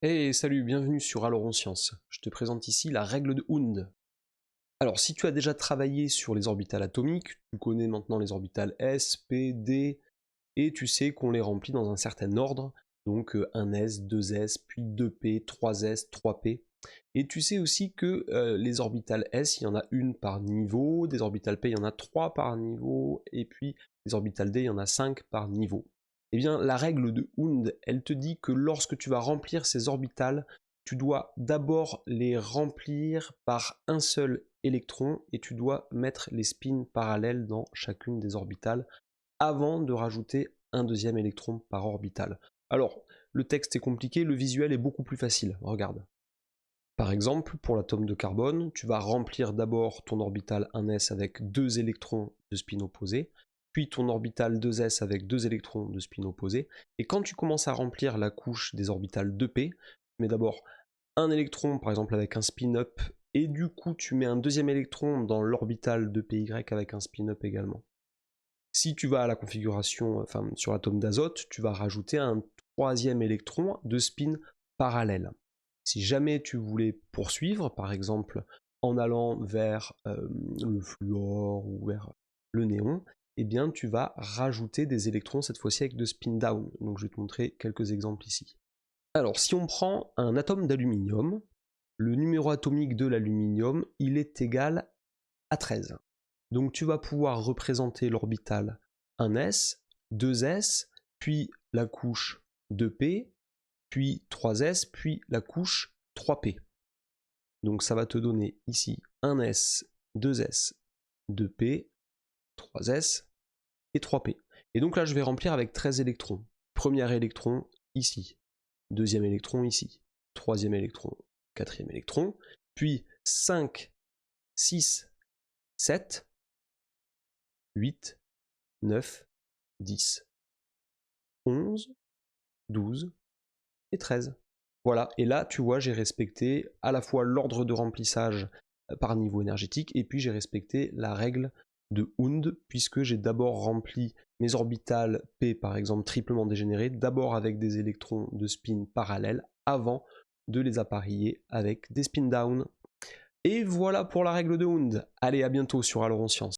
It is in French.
Hey, salut, bienvenue sur Aloron Science. Je te présente ici la règle de Hund. Alors, si tu as déjà travaillé sur les orbitales atomiques, tu connais maintenant les orbitales S, P, D, et tu sais qu'on les remplit dans un certain ordre, donc 1s, 2s, puis 2p, 3s, 3p. Et tu sais aussi que les orbitales S, il y en a une par niveau, des orbitales P, il y en a 3 par niveau, et puis les orbitales D, il y en a 5 par niveau. Eh bien, la règle de Hund, elle te dit que lorsque tu vas remplir ces orbitales, tu dois d'abord les remplir par un seul électron, et tu dois mettre les spins parallèles dans chacune des orbitales, avant de rajouter un deuxième électron par orbitale. Alors, le texte est compliqué, le visuel est beaucoup plus facile, regarde. Par exemple, pour l'atome de carbone, tu vas remplir d'abord ton orbital 1s avec 2 électrons de spin opposé, puis ton orbital 2s avec 2 électrons de spin opposé, et quand tu commences à remplir la couche des orbitales 2p, tu mets d'abord un électron par exemple avec un spin up, et du coup tu mets un deuxième électron dans l'orbital 2py avec un spin up également. Si tu vas à la configuration, enfin sur l'atome d'azote, tu vas rajouter un troisième électron de spin parallèle. Si jamais tu voulais poursuivre, par exemple en allant vers le fluor ou vers le néon, eh bien tu vas rajouter des électrons cette fois-ci avec de spin down. Donc je vais te montrer quelques exemples ici. Alors si on prend un atome d'aluminium, le numéro atomique de l'aluminium, il est égal à 13. Donc tu vas pouvoir représenter l'orbital 1s, 2s, puis la couche 2p, puis 3s, puis la couche 3p. Donc ça va te donner ici 1s, 2s, 2p, 3s et 3p. Et donc là je vais remplir avec 13 électrons. Premier électron ici, deuxième électron ici, troisième électron, quatrième électron, puis 5, 6, 7, 8, 9, 10, 11, 12 et 13. Voilà, et là, tu vois, j'ai respecté à la fois l'ordre de remplissage par niveau énergétique, et puis j'ai respecté la règle de Hund, puisque j'ai d'abord rempli mes orbitales P, par exemple, triplement dégénérées, d'abord avec des électrons de spin parallèles, avant de les appareiller avec des spin down. Et voilà pour la règle de Hund. Allez, à bientôt sur Aloron Science.